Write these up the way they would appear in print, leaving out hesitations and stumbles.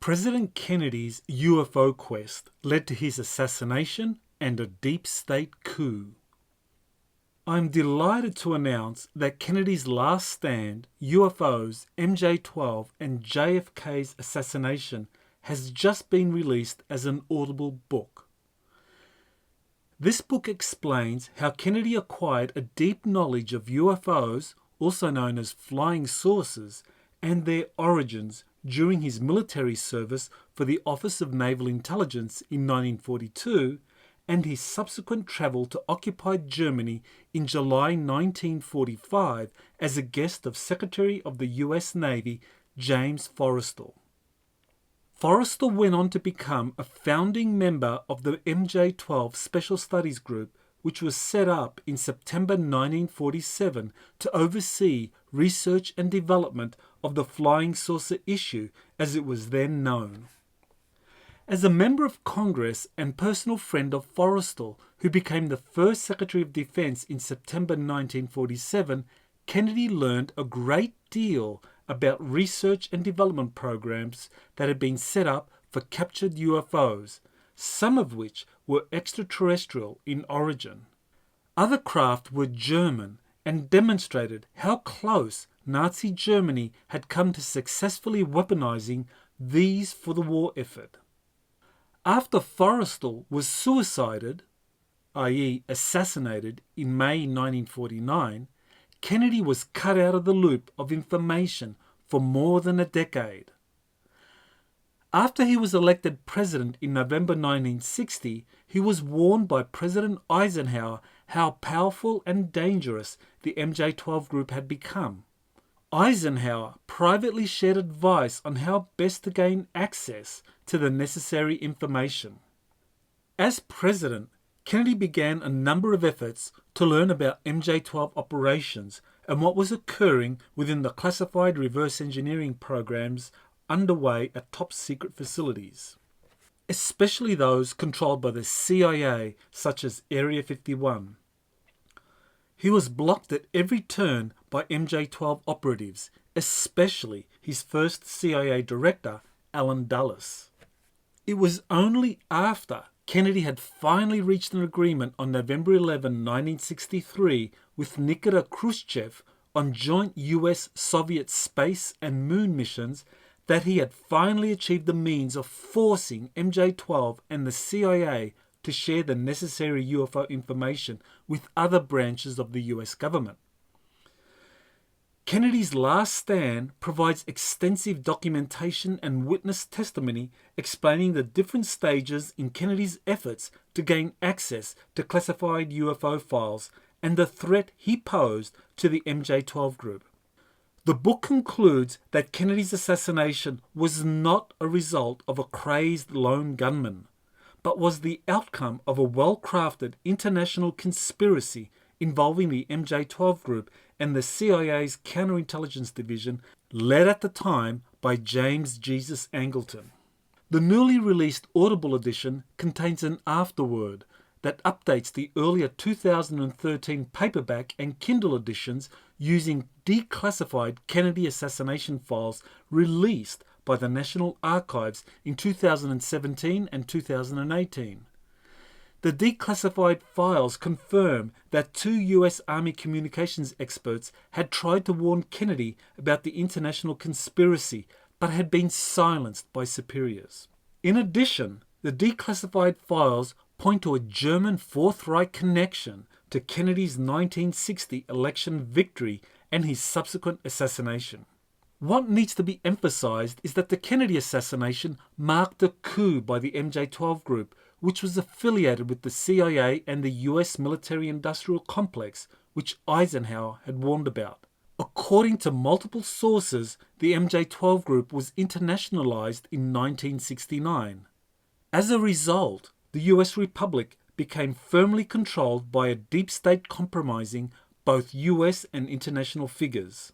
President Kennedy's UFO quest led to his assassination and a deep state coup. I'm delighted to announce that Kennedy's last stand, UFOs, MJ-12 and JFK's assassination has just been released as an audible book. This book explains how Kennedy acquired a deep knowledge of UFOs, also known as flying saucers, and their origins during his military service for the Office of Naval Intelligence in 1942 and his subsequent travel to occupied Germany in July 1945 as a guest of Secretary of the US Navy James Forrestal. Forrestal went on to become a founding member of the MJ-12 Special Studies Group, which was set up in September 1947 to oversee research and development of the flying saucer issue as it was then known. As a member of Congress and personal friend of Forrestal, who became the first Secretary of Defense in September 1947, Kennedy learned a great deal about research and development programs that had been set up for captured UFOs, some of which were extraterrestrial in origin. Other craft were German and demonstrated how close Nazi Germany had come to successfully weaponizing these for the war effort. After Forrestal was suicided, i.e. assassinated, in May 1949, Kennedy was cut out of the loop of information for more than a decade. After he was elected president in November 1960, he was warned by President Eisenhower how powerful and dangerous the MJ-12 group had become. Eisenhower privately shared advice on how best to gain access to the necessary information. As president, Kennedy began a number of efforts to learn about MJ-12 operations and what was occurring within the classified reverse engineering programs underway at top-secret facilities, especially those controlled by the CIA, such as Area 51. He was blocked at every turn by MJ-12 operatives, especially his first CIA director, Allen Dulles. It was only after Kennedy had finally reached an agreement on November 11, 1963 with Nikita Khrushchev on joint US-Soviet space and moon missions that he had finally achieved the means of forcing MJ-12 and the CIA to share the necessary UFO information with other branches of the US government. Kennedy's last stand provides extensive documentation and witness testimony explaining the different stages in Kennedy's efforts to gain access to classified UFO files and the threat he posed to the MJ-12 group. The book concludes that Kennedy's assassination was not a result of a crazed lone gunman, but was the outcome of a well-crafted international conspiracy involving the MJ-12 group and the CIA's counterintelligence division, led at the time by James Jesus Angleton. The newly released Audible edition contains an afterword that updates the earlier 2013 paperback and Kindle editions using declassified Kennedy assassination files released by the National Archives in 2017 and 2018. The declassified files confirm that 2 US Army communications experts had tried to warn Kennedy about the international conspiracy but had been silenced by superiors. In addition, the declassified files point to a German Fourth Reich connection to Kennedy's 1960 election victory and his subsequent assassination. What needs to be emphasized is that the Kennedy assassination marked a coup by the MJ-12 group, which was affiliated with the CIA and the US military-industrial complex, which Eisenhower had warned about. According to multiple sources, the MJ-12 group was internationalized in 1969. As a result, the US Republic became firmly controlled by a deep state compromising both US and international figures.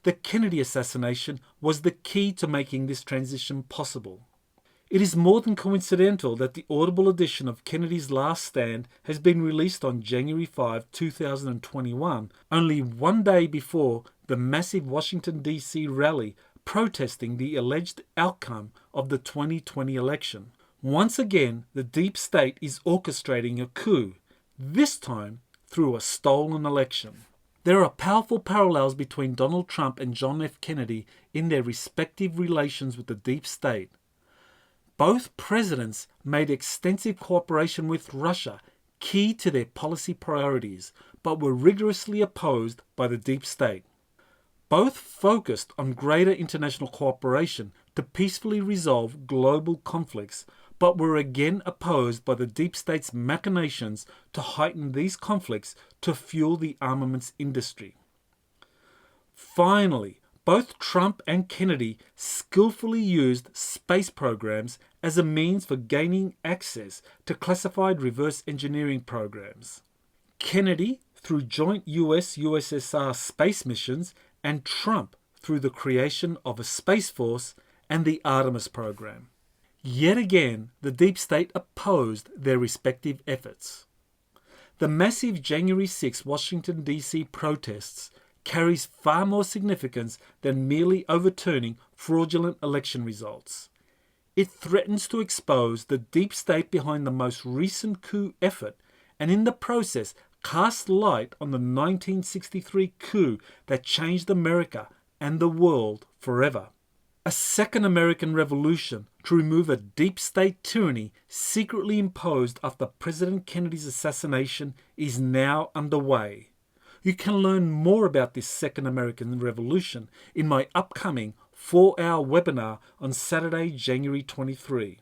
The Kennedy assassination was the key to making this transition possible. It is more than coincidental that the Audible edition of Kennedy's Last Stand has been released on January 5, 2021, only one day before the massive Washington, D.C. rally protesting the alleged outcome of the 2020 election. Once again, the deep state is orchestrating a coup, this time through a stolen election. There are powerful parallels between Donald Trump and John F. Kennedy in their respective relations with the deep state. Both presidents made extensive cooperation with Russia key to their policy priorities, but were rigorously opposed by the deep state. Both focused on greater international cooperation to peacefully resolve global conflicts, but were again opposed by the deep state's machinations to heighten these conflicts to fuel the armaments industry. Finally, both Trump and Kennedy skillfully used space programs as a means for gaining access to classified reverse engineering programs. Kennedy through joint US-USSR space missions, and Trump through the creation of a space force and the Artemis program. Yet again, the deep state opposed their respective efforts. The massive January 6 Washington, D.C. protests carries far more significance than merely overturning fraudulent election results. It threatens to expose the deep state behind the most recent coup effort and in the process cast light on the 1963 coup that changed America and the world forever. A second American Revolution to remove a deep state tyranny secretly imposed after President Kennedy's assassination is now underway. You can learn more about this second American Revolution in my upcoming 4-hour webinar on Saturday, January 23.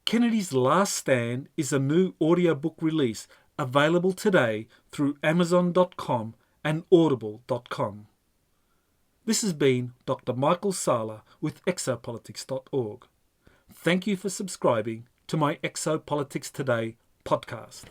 Kennedy's Last Stand is a new audiobook release available today through Amazon.com and Audible.com. This has been Dr. Michael Sala with exopolitics.org. Thank you for subscribing to my Exopolitics Today podcast.